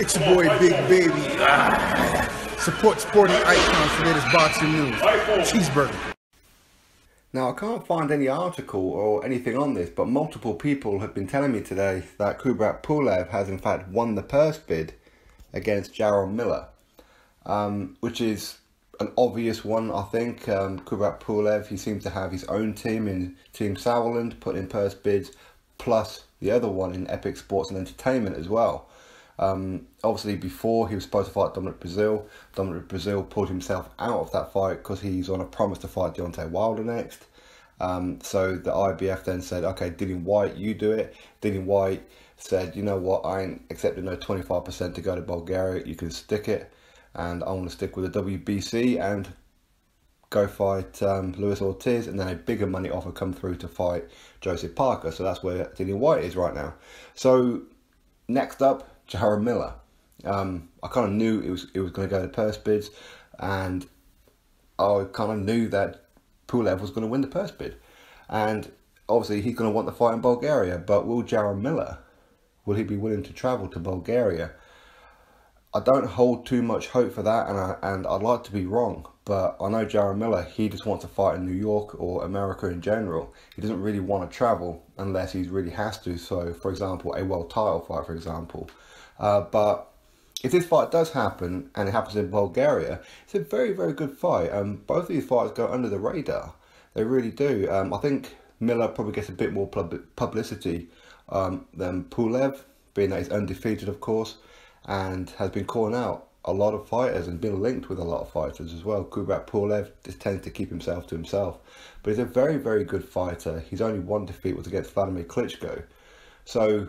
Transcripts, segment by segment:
It's your boy Big Baby. Support sporting icons for latest boxing news. Cheeseburger. Now, I can't find any article or anything on this, but multiple people have been telling me today that Kubrat Pulev has in fact won the purse bid against Jarrell Miller, which is an obvious one, I think. Kubrat Pulev, he seems to have his own team in Team Sauerland, put in purse bids, plus the other one in Epic Sports and Entertainment as well. Obviously, before he was supposed to fight Dominic Brazil pulled himself out of that fight because he's on a promise to fight Deontay Wilder next. So the IBF then said, okay, Dillian Whyte, you do it. Dillian Whyte said, you know what, I ain't accepting no 25% to go to Bulgaria, you can stick it, and I want to stick with the WBC and go fight Luis Ortiz, and then a bigger money offer come through to fight Joseph Parker. So that's where Dillian Whyte is right now. So next up, Jarrell Miller. I kind of knew it was going to go to purse bids, and I kind of knew that Pulev was going to win the purse bid, and obviously he's going to want the fight in Bulgaria. But will Jarrell Miller, will he be willing to travel to Bulgaria? I don't hold too much hope for that, and I'd like to be wrong, but I know Jarrell Miller, he just wants to fight in New York or America in general. He doesn't really want to travel unless he really has to. So, for example, a world title fight, for example. But if this fight does happen, and it happens in Bulgaria, it's a very, very good fight. Both of these fights go under the radar. They really do. I think Miller probably gets a bit more publicity than Pulev, being that he's undefeated, of course, and has been calling out a lot of fighters and been linked with a lot of fighters as well. Kubrat Pulev just tends to keep himself to himself, but he's a very, very good fighter. His only one defeat was against Vladimir Klitschko. So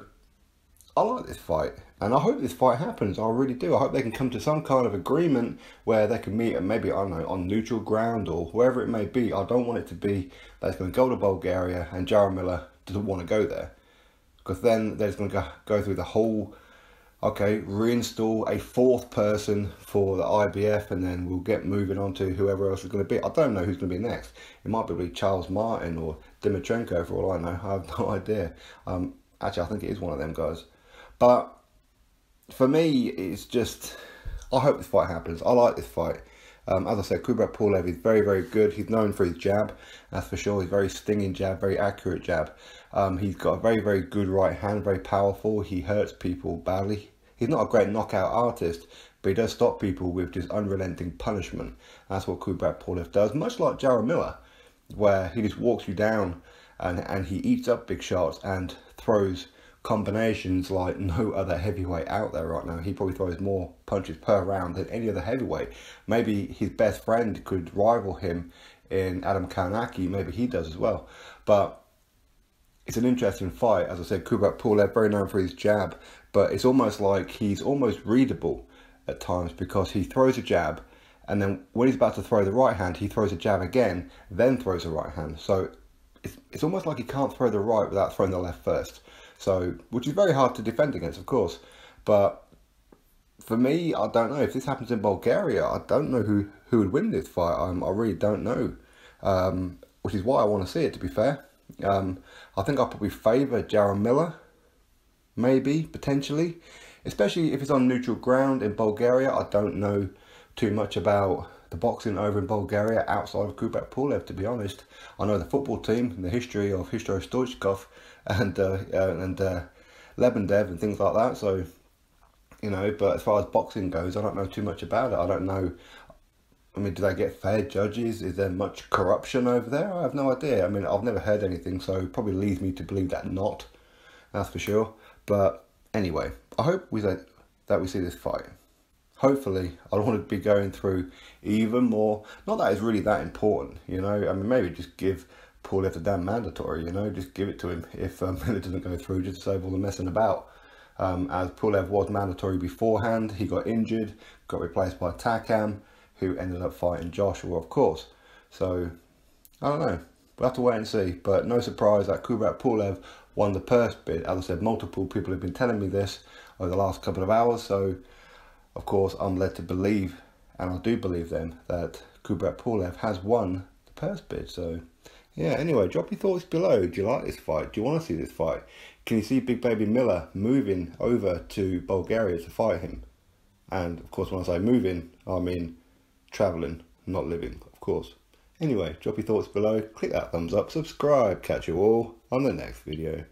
I like this fight, and I hope this fight happens. I really do. I hope they can come to some kind of agreement where they can meet, and maybe, I don't know, on neutral ground or wherever it may be. I don't want it to be that it's going to go to Bulgaria and Jarrell Miller doesn't want to go there, because then they're just going to go through the whole, okay, reinstall a fourth person for the IBF, and then we'll get moving on to whoever else is going to be. I don't know who's going to be next. It might be Charles Martin or Dimitrenko, for all I know. I have no idea. Actually, I think it is one of them guys. But for me, it's just, I hope this fight happens. I like this fight. As I said, Kubrat Pulev is very, very good. He's known for his jab, that's for sure. He's very stinging jab, very accurate jab. He's got a very, very good right hand, very powerful. He hurts people badly. He's not a great knockout artist, but he does stop people with just unrelenting punishment. That's what Kubrat Pulev does, much like Jarrell Miller, where he just walks you down and he eats up big shots and throws combinations like no other heavyweight out there right now. He probably throws more punches per round than any other heavyweight. Maybe his best friend could rival him in Adam Kownacki. Maybe he does as well. But it's an interesting fight. As I said, Kubrat Pulev, very known for his jab, but it's almost like he's almost readable at times, because he throws a jab, and then when he's about to throw the right hand, he throws a jab again, then throws a right hand. So it's almost like he can't throw the right without throwing the left first. So, which is very hard to defend against, of course. But for me, I don't know. If this happens in Bulgaria, I don't know who would win this fight. I really don't know. Which is why I want to see it, to be fair. I think I'll probably favour Jarrell Miller. Maybe, potentially. Especially if it's on neutral ground in Bulgaria. I don't know too much about the boxing over in Bulgaria outside of Kubrat Pulev, to be honest. I know the football team and the history of Hristo Stoichkov and Lebedev and things like that. So, you know, but as far as boxing goes, I don't know too much about it. I don't know. I mean, do they get fair judges? Is there much corruption over there? I have no idea. I mean, I've never heard anything, so it probably leads me to believe that not. That's for sure. But anyway, I hope that we see this fight. Hopefully, I don't want to be going through even more. Not that it's really that important, you know. I mean, maybe just give Pulev the damn mandatory, you know. Just give it to him if it doesn't go through, just to save all the messing about. As Pulev was mandatory beforehand, he got injured, got replaced by Takam, who ended up fighting Joshua, of course. So, I don't know. We'll have to wait and see. But no surprise that Kubrat Pulev won the purse bid. As I said, multiple people have been telling me this over the last couple of hours. So, of course, I'm led to believe, and I do believe them, that Kubrat Pulev has won the purse bid. So, yeah, anyway, drop your thoughts below. Do you like this fight? Do you want to see this fight? can you see Big Baby Miller moving over to Bulgaria to fight him? And of course, when I say moving, I mean travelling, not living, of course. Anyway, drop your thoughts below, click that thumbs up, subscribe, catch you all on the next video.